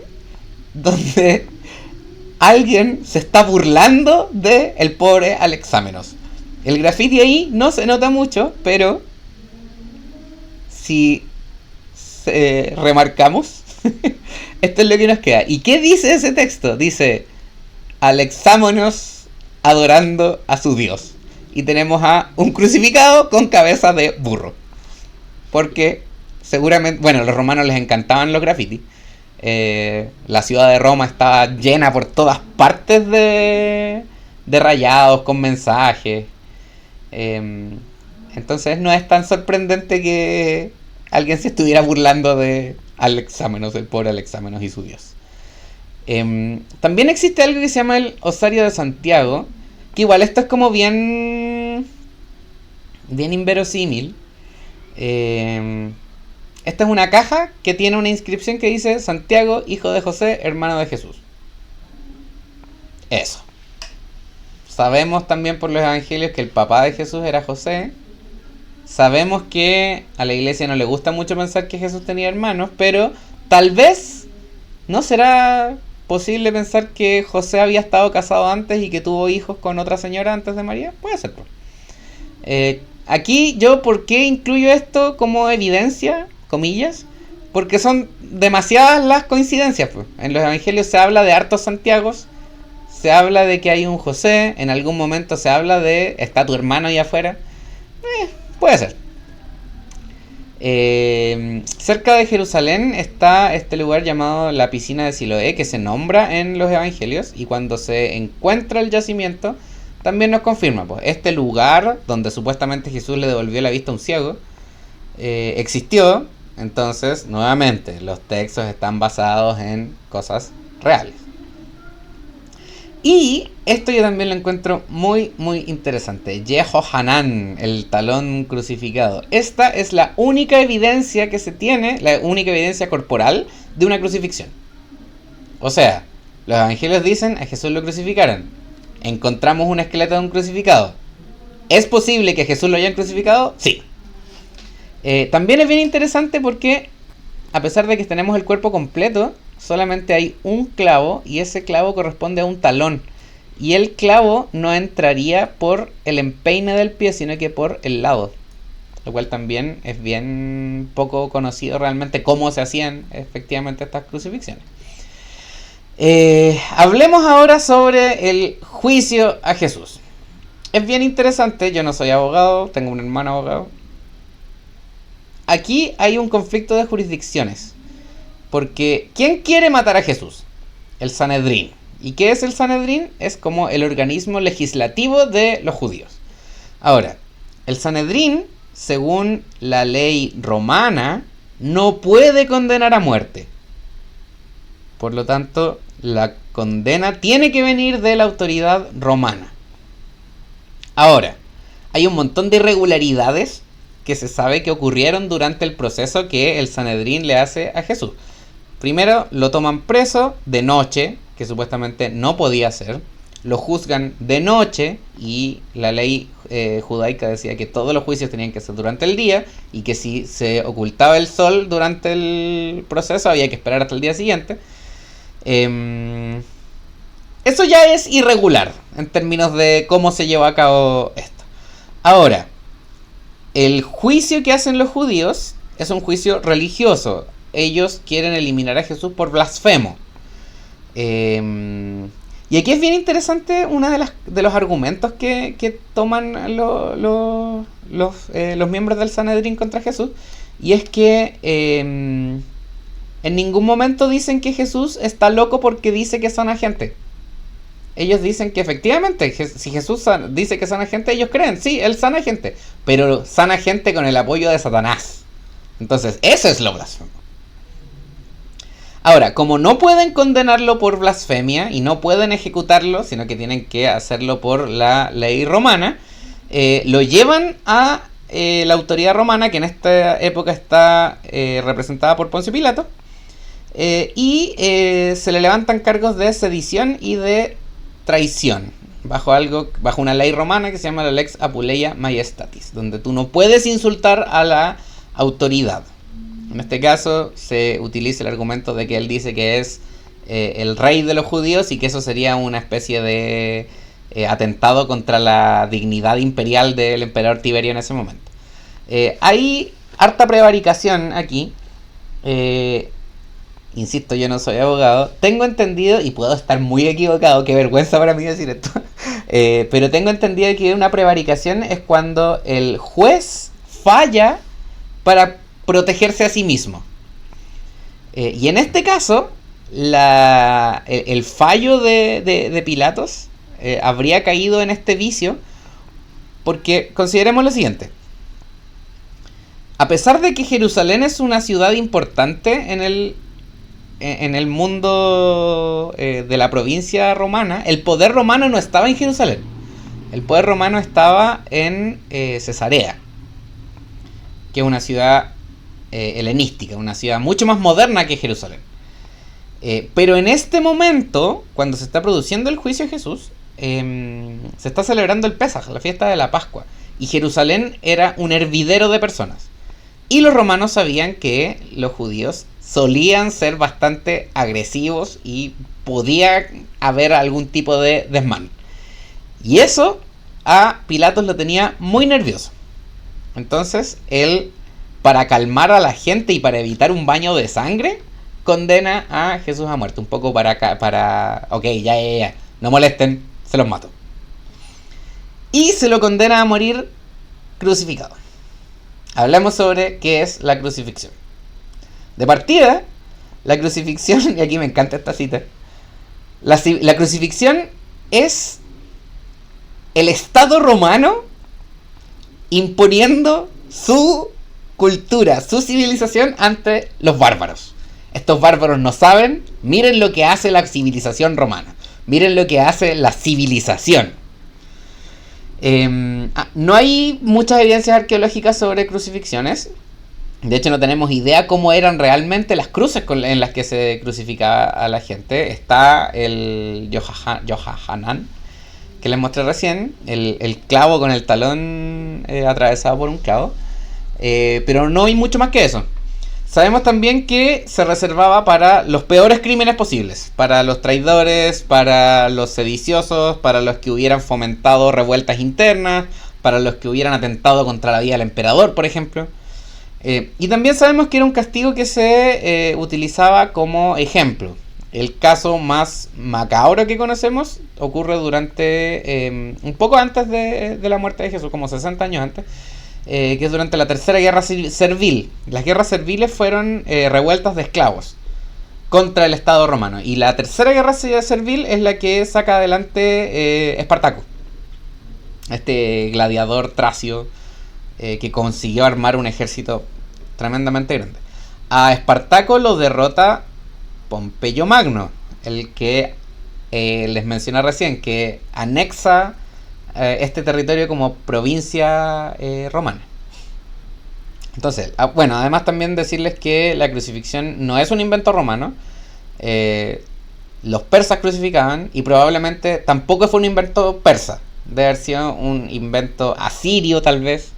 donde alguien se está burlando de el pobre Alexámenos. El graffiti ahí no se nota mucho, pero si remarcamos, esto es lo que nos queda. ¿Y qué dice ese texto? Dice: Alexámenos adorando a su Dios. Y tenemos a un crucificado con cabeza de burro. Porque seguramente, bueno, a los romanos les encantaban los grafitis. La ciudad de Roma estaba llena por todas partes de rayados con mensajes. Entonces no es tan sorprendente que alguien se estuviera burlando de Alexámenos, el pobre Alexámenos y su Dios. También existe algo que se llama el Osario de Santiago, que igual esto es como bien inverosímil. Esta es una caja que tiene una inscripción que dice: Santiago, hijo de José, hermano de Jesús. Eso. Sabemos también por los evangelios que el papá de Jesús era José. Sabemos que a la iglesia no le gusta mucho pensar que Jesús tenía hermanos, pero tal vez no será posible pensar que José había estado casado antes y que tuvo hijos con otra señora antes de María. Puede ser. Aquí yo, ¿por qué incluyo esto como evidencia, comillas? Porque son demasiadas las coincidencias. En los evangelios se habla de hartos Santiagos, se habla de que hay un José, en algún momento se habla de: está tu hermano ahí afuera. Puede ser. Cerca de Jerusalén está este lugar llamado la piscina de Siloé, que se nombra en los evangelios, y cuando se encuentra el yacimiento también nos confirma, pues, este lugar donde supuestamente Jesús le devolvió la vista a un ciego existió. Entonces, nuevamente, los textos están basados en cosas reales. Y esto yo también lo encuentro muy, muy interesante. Yehohanan, el talón crucificado. Esta es la única evidencia que se tiene, la única evidencia corporal de una crucifixión. O sea, los evangelios dicen: a Jesús lo crucificaron. Encontramos un esqueleto de un crucificado. ¿Es posible que Jesús lo hayan crucificado? Sí. También es bien interesante porque, a pesar de que tenemos el cuerpo completo, solamente hay un clavo, y ese clavo corresponde a un talón. Y el clavo no entraría por el empeine del pie, sino que por el lado. Lo cual también es bien poco conocido realmente cómo se hacían efectivamente estas crucifixiones. Hablemos ahora sobre el juicio a Jesús. Es bien interesante, yo no soy abogado, tengo un hermano abogado. Aquí hay un conflicto de jurisdicciones. Porque ¿quién quiere matar a Jesús? El Sanedrín. ¿Y qué es el Sanedrín? Es como el organismo legislativo de los judíos. Ahora, el Sanedrín, según la ley romana, no puede condenar a muerte. Por lo tanto, la condena tiene que venir de la autoridad romana. Ahora, hay un montón de irregularidades que se sabe que ocurrieron durante el proceso que el Sanedrín le hace a Jesús. Primero, lo toman preso de noche, que supuestamente no podía hacer. Lo juzgan de noche, y la ley judaica decía que todos los juicios tenían que ser durante el día, y que si se ocultaba el sol durante el proceso había que esperar hasta el día siguiente. Eso ya es irregular en términos de cómo se lleva a cabo esto. Ahora, el juicio que hacen los judíos es un juicio religioso. Ellos quieren eliminar a Jesús por blasfemo. Y aquí es bien interesante uno de los argumentos que toman los miembros del Sanedrín contra Jesús. Y es que En ningún momento dicen que Jesús está loco porque dice que sana gente. Ellos dicen que efectivamente, si Jesús dice que sana gente, ellos creen, sí, él sana gente, pero sana gente con el apoyo de Satanás. Entonces, eso es lo blasfemo. Ahora, como no pueden condenarlo por blasfemia y no pueden ejecutarlo, sino que tienen que hacerlo por la ley romana, lo llevan a la autoridad romana, que en esta época está representada por Poncio Pilato, y se le levantan cargos de sedición y de traición, bajo una ley romana que se llama la Lex Apuleia Majestatis, donde tú no puedes insultar a la autoridad. En este caso se utiliza el argumento de que él dice que es el rey de los judíos y que eso sería una especie de atentado contra la dignidad imperial del emperador Tiberio en ese momento. Hay harta prevaricación aquí. Insisto, yo no soy abogado. Tengo entendido, y puedo estar muy equivocado, qué vergüenza para mí decir esto, pero tengo entendido que una prevaricación es cuando el juez falla para protegerse a sí mismo. Y en este caso, el fallo de Pilatos habría caído en este vicio, porque consideremos lo siguiente. A pesar de que Jerusalén es una ciudad importante en el mundo de la provincia romana, el poder romano no estaba en Jerusalén. El poder romano estaba en Cesarea, que es una ciudad helenística, una ciudad mucho más moderna que Jerusalén. Pero en este momento, cuando se está produciendo el juicio de Jesús, se está celebrando el Pesaj, la fiesta de la Pascua, y Jerusalén era un hervidero de personas. Y los romanos sabían que los judíos solían ser bastante agresivos y podía haber algún tipo de desmán. Y eso a Pilatos lo tenía muy nervioso. Entonces él, para calmar a la gente y para evitar un baño de sangre, condena a Jesús a muerte. Un poco para ok, ya, no molesten, se los mato. Y se lo condena a morir crucificado. Hablemos sobre qué es la crucifixión. De partida, la crucifixión, y aquí me encanta esta cita, la crucifixión es el Estado romano imponiendo su cultura, su civilización ante los bárbaros. Estos bárbaros no saben, miren lo que hace la civilización romana, miren lo que hace la civilización. No hay muchas evidencias arqueológicas sobre crucifixiones. De hecho, no tenemos idea cómo eran realmente las cruces en las que se crucificaba a la gente. Está el Yohanan, que les mostré recién, el clavo con el talón atravesado por un clavo. Pero no hay mucho más que eso. Sabemos también que se reservaba para los peores crímenes posibles, para los traidores, para los sediciosos, para los que hubieran fomentado revueltas internas, para los que hubieran atentado contra la vida del emperador, por ejemplo. Y también sabemos que era un castigo que se utilizaba como ejemplo. El caso más macabro que conocemos ocurre durante un poco antes de la muerte de Jesús, como 60 años antes, que es durante la Tercera Guerra Servil. Las guerras serviles fueron revueltas de esclavos contra el Estado romano. Y la Tercera Guerra Servil es la que saca adelante Espartaco, este gladiador tracio que consiguió armar un ejército tremendamente grande. A Espartaco lo derrota Pompeyo Magno, el que les mencioné recién, que anexa este territorio como provincia romana. Entonces, bueno, además también decirles que la crucifixión no es un invento romano. Los persas crucificaban y probablemente tampoco fue un invento persa. Debe haber sido un invento asirio tal vez.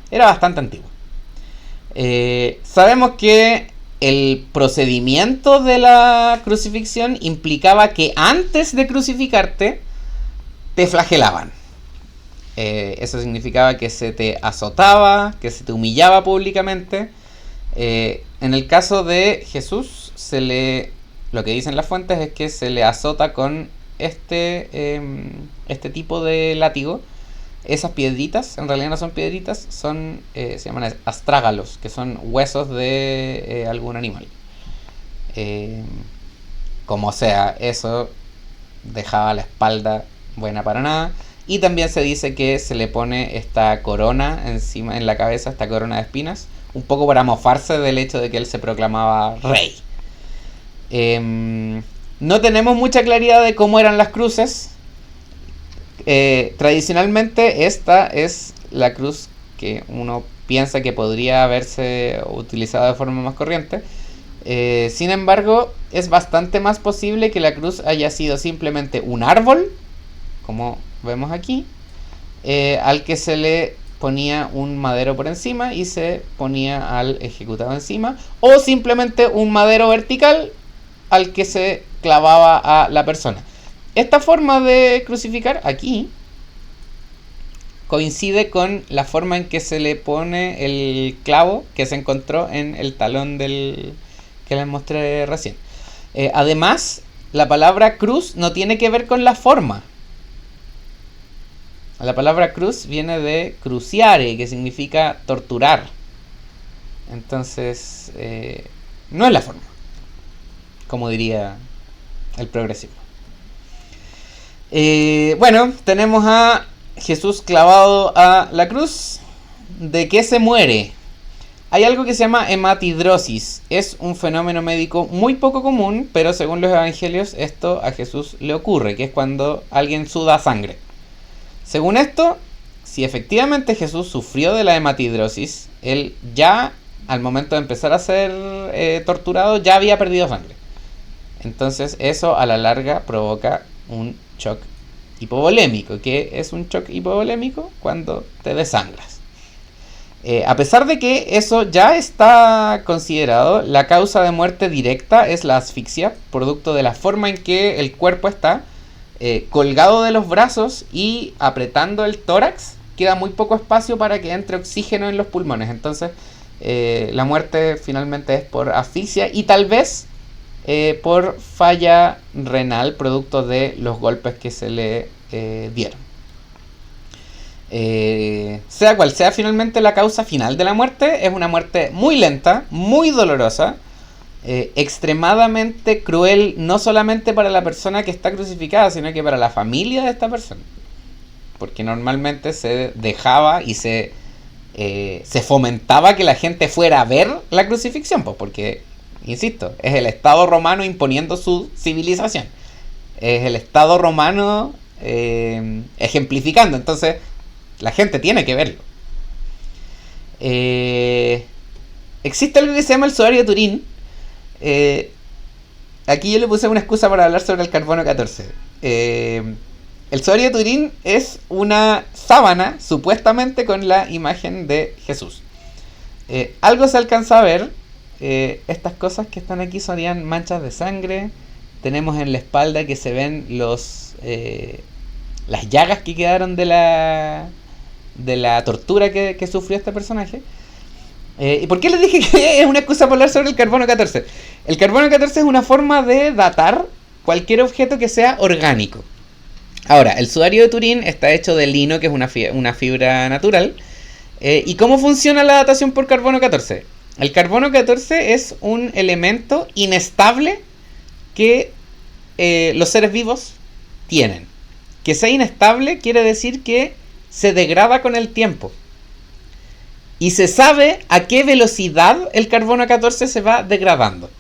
Era bastante antiguo. Sabemos que el procedimiento de la crucifixión implicaba que antes de crucificarte te flagelaban. Eso significaba que se te azotaba, que se te humillaba públicamente. En el caso de Jesús, lo que dicen las fuentes es que se le azota con este tipo de látigo. Esas piedritas, en realidad no son piedritas, se llaman astrágalos, que son huesos de algún animal. Eh, Como sea, eso dejaba la espalda buena para nada. Y también se dice que se le pone esta corona encima en la cabeza, esta corona de espinas, un poco para mofarse del hecho de que él se proclamaba rey. No tenemos mucha claridad de cómo eran las cruces. Tradicionalmente esta es la cruz que uno piensa que podría haberse utilizado de forma más corriente. Sin embargo, es bastante más posible que la cruz haya sido simplemente un árbol, como vemos aquí, al que se le ponía un madero por encima y se ponía al ejecutado encima, o simplemente un madero vertical al que se clavaba a la persona. Esta forma de crucificar aquí coincide con la forma en que se le pone el clavo que se encontró en el talón del que les mostré recién. Además, la palabra cruz no tiene que ver con la forma. La palabra cruz viene de cruciare, que significa torturar. Entonces, no es la forma, como diría el progresismo. Bueno, tenemos a Jesús clavado a la cruz. ¿De qué se muere? Hay algo que se llama hematidrosis. Es un fenómeno médico muy poco común, pero según los evangelios esto a Jesús le ocurre, que es cuando alguien suda sangre. Según esto, si efectivamente Jesús sufrió de la hematidrosis, él ya al momento de empezar a ser torturado ya había perdido sangre. Entonces eso a la larga provoca un shock hipovolémico. ¿Qué es un shock hipovolémico? Cuando te desangras. A pesar de que eso ya está considerado, la causa de muerte directa es la asfixia, producto de la forma en que el cuerpo está colgado de los brazos y apretando el tórax, queda muy poco espacio para que entre oxígeno en los pulmones. Entonces la muerte finalmente es por asfixia y tal vez por falla renal, producto de los golpes que se le dieron. Sea cual sea finalmente la causa final de la muerte, es una muerte muy lenta, muy dolorosa, extremadamente cruel, no solamente para la persona que está crucificada, sino que para la familia de esta persona. Porque normalmente se dejaba y se fomentaba que la gente fuera a ver la crucifixión, pues porque, insisto, es el Estado romano imponiendo su civilización. Es el Estado romano ejemplificando. Entonces, la gente tiene que verlo. Existe algo que se llama el sudario de Turín. Aquí yo le puse una excusa para hablar sobre el carbono 14. El sudario de Turín es una sábana, supuestamente con la imagen de Jesús. Algo se alcanza a ver. Estas cosas que están aquí serían manchas de sangre. Tenemos en la espalda que se ven las llagas que quedaron de la tortura que sufrió este personaje. ¿Y por qué les dije que es una excusa para hablar sobre el carbono 14? El carbono 14 es una forma de datar cualquier objeto que sea orgánico. Ahora, el sudario de Turín está hecho de lino, que es una fibra natural. ¿Y cómo funciona la datación por carbono 14? El carbono 14 es un elemento inestable que los seres vivos tienen. Que sea inestable quiere decir que se degrada con el tiempo. Y se sabe a qué velocidad el carbono 14 se va degradando.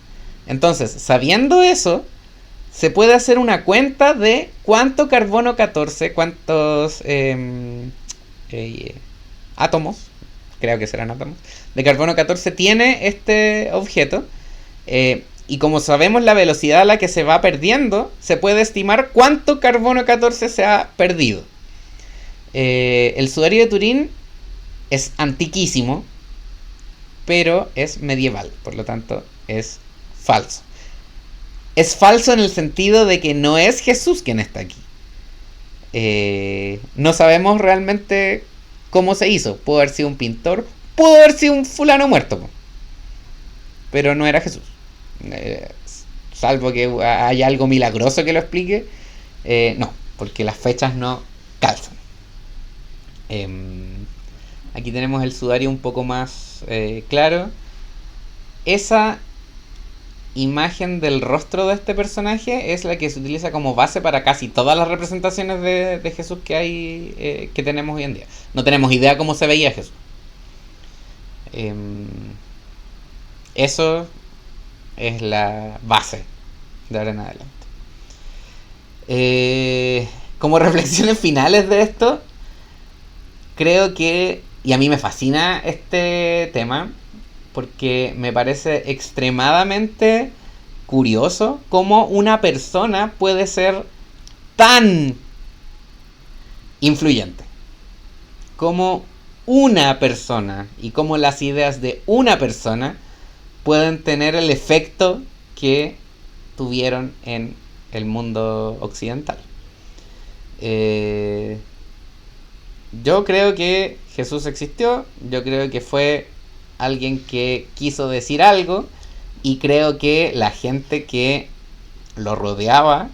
Entonces, sabiendo eso, se puede hacer una cuenta de cuánto carbono 14, cuántos átomos, creo que serán átomos, de carbono 14 tiene este objeto. Y como sabemos la velocidad a la que se va perdiendo, se puede estimar cuánto carbono 14 se ha perdido. El sudario de Turín es antiquísimo, pero es medieval, por lo tanto es falso. Es falso en el sentido de que no es Jesús quien está aquí. No sabemos realmente cómo se hizo. Pudo haber sido un pintor, pudo haber sido un fulano muerto, pero no era Jesús. Salvo que haya algo milagroso que lo explique, no, porque las fechas no calzan. Aquí tenemos el sudario un poco más claro. Esa imagen del rostro de este personaje es la que se utiliza como base para casi todas las representaciones de Jesús que hay, que tenemos hoy en día. No tenemos idea cómo se veía Jesús. Eso es la base de ahora en adelante. Como reflexiones finales de esto, creo que, y a mí me fascina este tema, porque me parece extremadamente curioso cómo una persona puede ser tan influyente. Cómo una persona y cómo las ideas de una persona pueden tener el efecto que tuvieron en el mundo occidental. Yo creo que Jesús existió, yo creo que fue alguien que quiso decir algo, y creo que la gente que lo rodeaba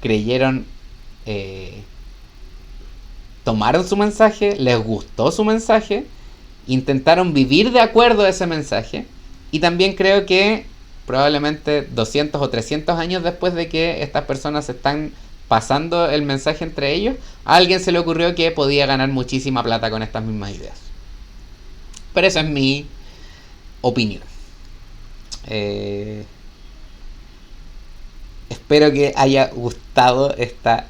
creyeron, tomaron su mensaje, les gustó su mensaje, intentaron vivir de acuerdo a ese mensaje, y también creo que probablemente 200 o 300 años después de que estas personas están pasando el mensaje entre ellos, a alguien se le ocurrió que podía ganar muchísima plata con estas mismas ideas. Pero esa es mi opinión. Espero que haya gustado esta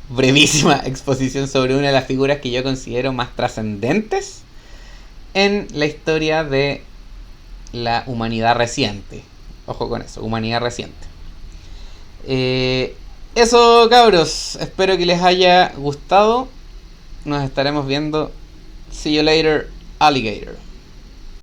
brevísima exposición sobre una de las figuras que yo considero más trascendentes en la historia de la humanidad reciente. Ojo con eso, humanidad reciente. Eso, cabros. Espero que les haya gustado. Nos estaremos viendo. See you later, alligator.